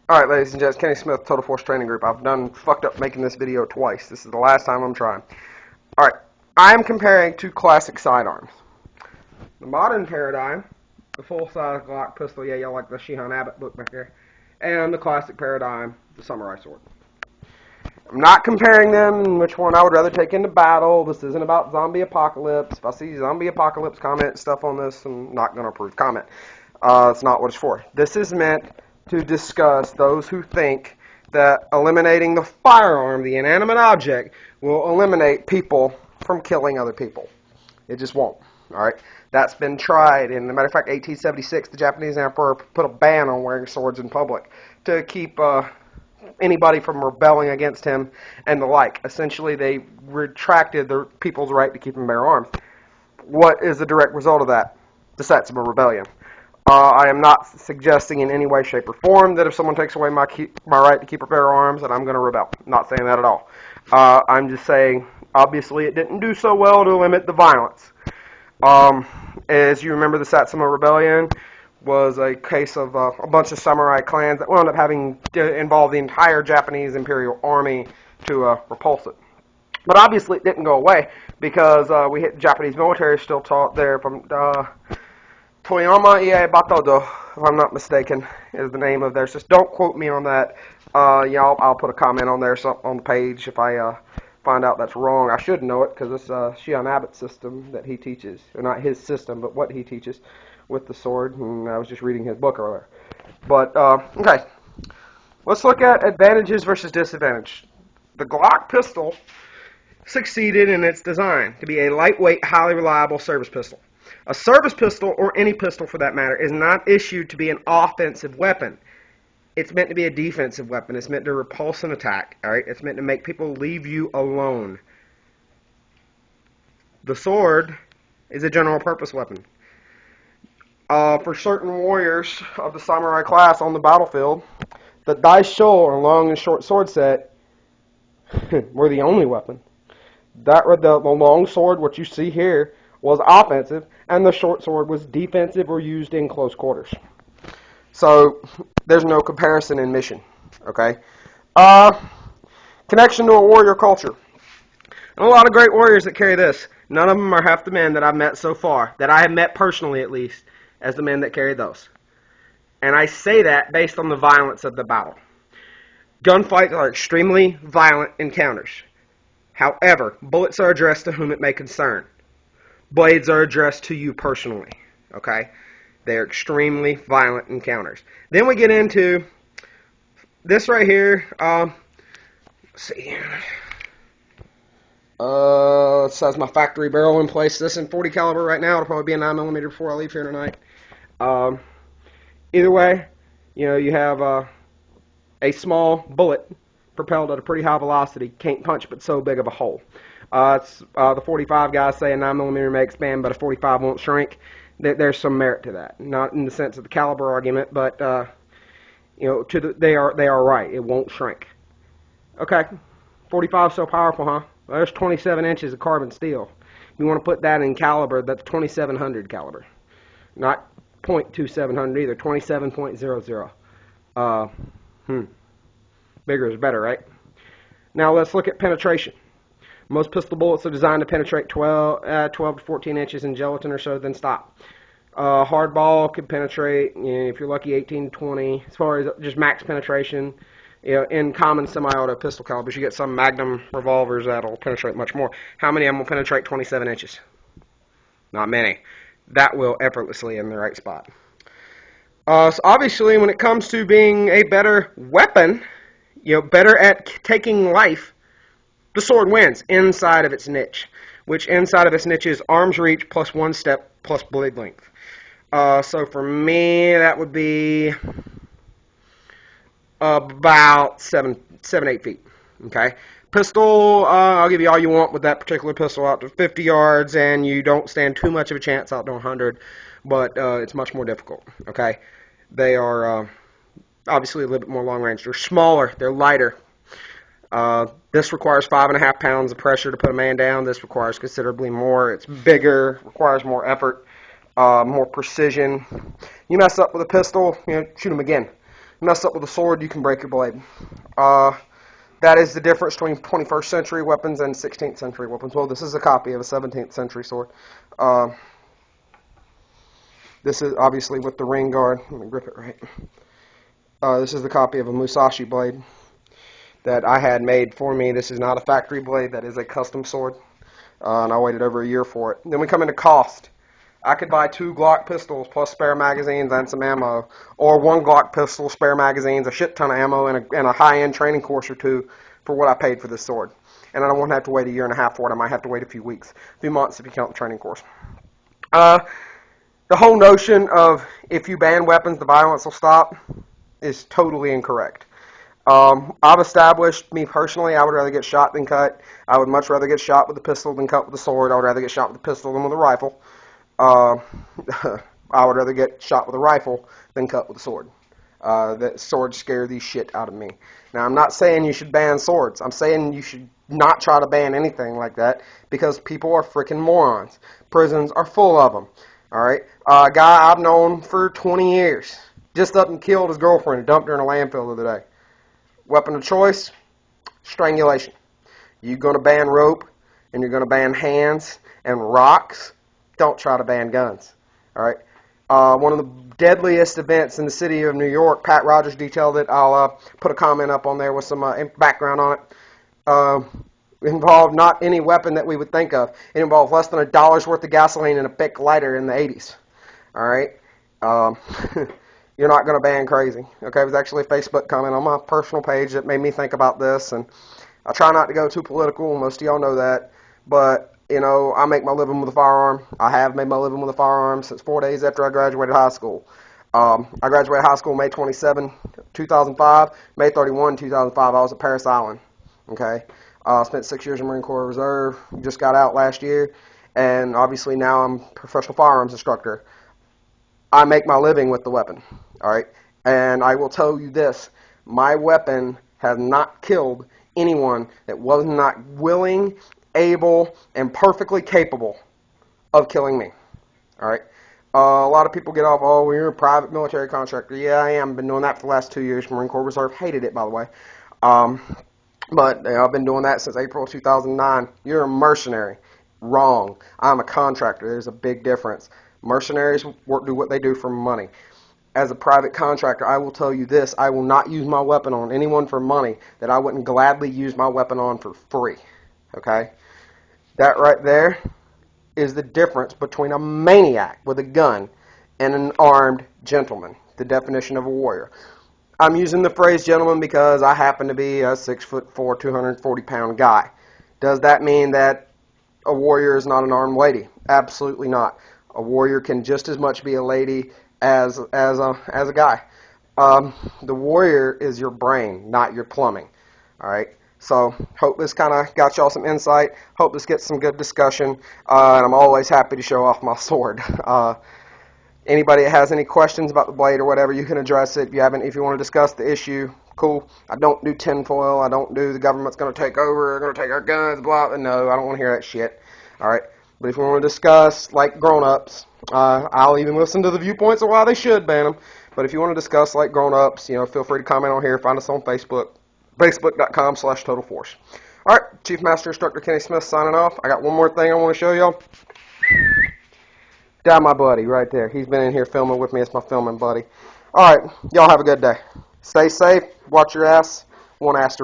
Alright, ladies and gents, Kenny Smith, Total Force Training Group. I've done fucked up making this video twice. This is the last time I'm trying. Alright, I'm comparing two classic sidearms. The modern paradigm, the full-size Glock pistol, yeah, y'all like the Sheehan Abbott book back there, and the classic paradigm, the samurai sword. I'm not comparing them in which one I would rather take into battle. This isn't about zombie apocalypse. If I see zombie apocalypse comment stuff on this, I'm not going to approve comment. It's not what it's for. This is meant to discuss those who think that eliminating the firearm, the inanimate object, will eliminate people from killing other people. It just won't. All right, that's been tried. And as a matter of fact, 1876, the Japanese emperor put a ban on wearing swords in public to keep anybody from rebelling against him and the like. Essentially, they retracted the people's right to keep and bear arms. What is the direct result of that? The Satsuma Rebellion. I am not suggesting in any way, shape, or form that if someone takes away my right to keep or bear arms, that I'm going to rebel. I'm not saying that at all. I'm just saying, obviously, it didn't do so well to limit the violence. As you remember, the Satsuma Rebellion was a case of a bunch of samurai clans that wound up having to involve the entire Japanese Imperial Army to repulse it. But obviously, it didn't go away because we hit Japanese military still taught there from Toyama Ie Batodo, if I'm not mistaken, is the name of theirs. Just don't quote me on that. I'll put a comment on there on the page if I find out that's wrong. I should know it because it's Sheehan Abbott's system that he teaches, or not his system, but what he teaches with the sword. And I was just reading his book earlier. But okay, let's look at advantages versus disadvantage. The Glock pistol succeeded in its design to be a lightweight, highly reliable service pistol. A service pistol, or any pistol for that matter, is not issued to be an offensive weapon. It's meant to be a defensive weapon. It's meant to repulse an attack. All right? It's meant to make people leave you alone. The sword is a general purpose weapon. For certain warriors of the samurai class on the battlefield, the daisho, or long and short sword set, were the only weapon. The long sword, what you see here, was offensive, and the short sword was defensive or used in close quarters. So there's no comparison in mission. Okay. Connection to a warrior culture. And a lot of great warriors that carry this. None of them are half the men that I've met so far, that I have met personally at least, as the men that carry those. And I say that based on the violence of the battle. Gunfights are extremely violent encounters. However, bullets are addressed to whom it may concern. Blades are addressed to you personally, okay? They're extremely violent encounters. Then we get into this right here. Let's see. This has my factory barrel in place. This in 40 caliber right now. It'll probably be a 9mm before I leave here tonight. Either way, you have a small bullet propelled at a pretty high velocity. Can't punch but so big of a hole. The 45 guys say a 9mm may expand, but a 45 won't shrink. There's some merit to that. Not in the sense of the caliber argument, but they are right. It won't shrink. Okay, 45 is so powerful, huh? Well, there's 27 inches of carbon steel. You want to put that in caliber, that's 2700 caliber. Not .2700 either, 27.00. Bigger is better, right? Now let's look at penetration. Most pistol bullets are designed to penetrate 12 to 14 inches in gelatin or so, then stop. Hardball could penetrate, if you're lucky, 18 to 20. As far as just max penetration, in common semi-auto pistol calibers, you get some Magnum revolvers that'll penetrate much more. How many of them will penetrate 27 inches? Not many. That will effortlessly in the right spot. So obviously, when it comes to being a better weapon, better at taking life, the sword wins inside of its niche, which inside of its niche is arm's reach plus 1 step plus blade length. So for me, that would be about 7-8 feet. Okay, pistol, I'll give you all you want with that particular pistol out to 50 yards, and you don't stand too much of a chance out to 100, but it's much more difficult. Okay, they are obviously a little bit more long range. They're smaller, they're lighter. This requires 5.5 pounds of pressure to put a man down. This requires considerably more. It's bigger, requires more effort, more precision. You mess up with a pistol, shoot them again. mess up with a sword, you can break your blade. That is the difference between 21st century weapons and 16th century weapons. Well, this is a copy of a 17th century sword. This is obviously with the ring guard. Let me grip it right. This is the copy of a Musashi blade that I had made for me. This is not a factory blade. That is a custom sword. And I waited over a year for it. Then we come into cost. I could buy 2 Glock pistols plus spare magazines and some ammo, or 1 Glock pistol, spare magazines, a shit ton of ammo, and a high-end training course or 2 for what I paid for this sword. And I won't have to wait a year and a half for it. I might have to wait a few weeks, a few months if you count the training course. The whole notion of if you ban weapons, the violence will stop is totally incorrect. I've established, me personally, I would rather get shot than cut. I would much rather get shot with a pistol than cut with a sword. I would rather get shot with a pistol than with a rifle. I would rather get shot with a rifle than cut with a sword. That swords scare the shit out of me. Now, I'm not saying you should ban swords. I'm saying you should not try to ban anything like that because people are freaking morons. Prisons are full of them. All right, a guy I've known for 20 years just up and killed his girlfriend and dumped her in a landfill the other day. Weapon of choice, strangulation. You're going to ban rope and you're going to ban hands and rocks. Don't try to ban guns. All right. One of the deadliest events in the city of New York, Pat Rogers detailed it. I'll put a comment up on there with some background on it. Involved not any weapon that we would think of. It involved less than $1 worth of gasoline and a Bic lighter in the 80s. All right. You're not going to ban crazy. Okay. It was actually a Facebook comment on my personal page that made me think about this, and I try not to go too political. Most of y'all know that, but you know, I make my living with a firearm. I have made my living with a firearm since 4 days after I graduated high school. I graduated high school May 27, 2005. May 31, 2005, I was at Parris Island. Okay. Spent 6 years in Marine Corps Reserve. Just got out last year. And obviously now I'm a professional firearms instructor. I make my living with the weapon. All right. And I will tell you this. My weapon has not killed anyone that was not willing, able, and perfectly capable of killing me. All right. A lot of people get off, oh, well, you're a private military contractor. Yeah, I am. Been doing that for the last 2 years. Marine Corps Reserve. Hated it, by the way. But I've been doing that since April 2009. You're a mercenary. Wrong. I'm a contractor. There's a big difference. Mercenaries do what they do for money. As a private contractor, I will tell you this. I will not use my weapon on anyone for money that I wouldn't gladly use my weapon on for free. Okay? That right there is the difference between a maniac with a gun and an armed gentleman. The definition of a warrior. I'm using the phrase gentleman because I happen to be a 6'4", 240-pound guy. Does that mean that a warrior is not an armed lady? Absolutely not. A warrior can just as much be a lady as a guy. The warrior is your brain, not your plumbing. All right. So hope this kind of got y'all some insight. Hope this gets some good discussion. And I'm always happy to show off my sword. Anybody that has any questions about the blade or whatever, you can address it. If you want to discuss the issue, cool. I don't do tinfoil. I don't do the government's going to take over, they're going to take our guns, blah, blah. No, I don't want to hear that shit. All right. But if you want to discuss like grown-ups, I'll even listen to the viewpoints of why they should ban them. But if you want to discuss like grown-ups, feel free to comment on here. Find us on Facebook, facebook.com/totalforce. All right. Chief Master Instructor Kenny Smith signing off. I got one more thing I want to show y'all. Down my buddy right there. He's been in here filming with me. It's my filming buddy. All right. Y'all have a good day. Stay safe. Watch your ass. One ass to rip.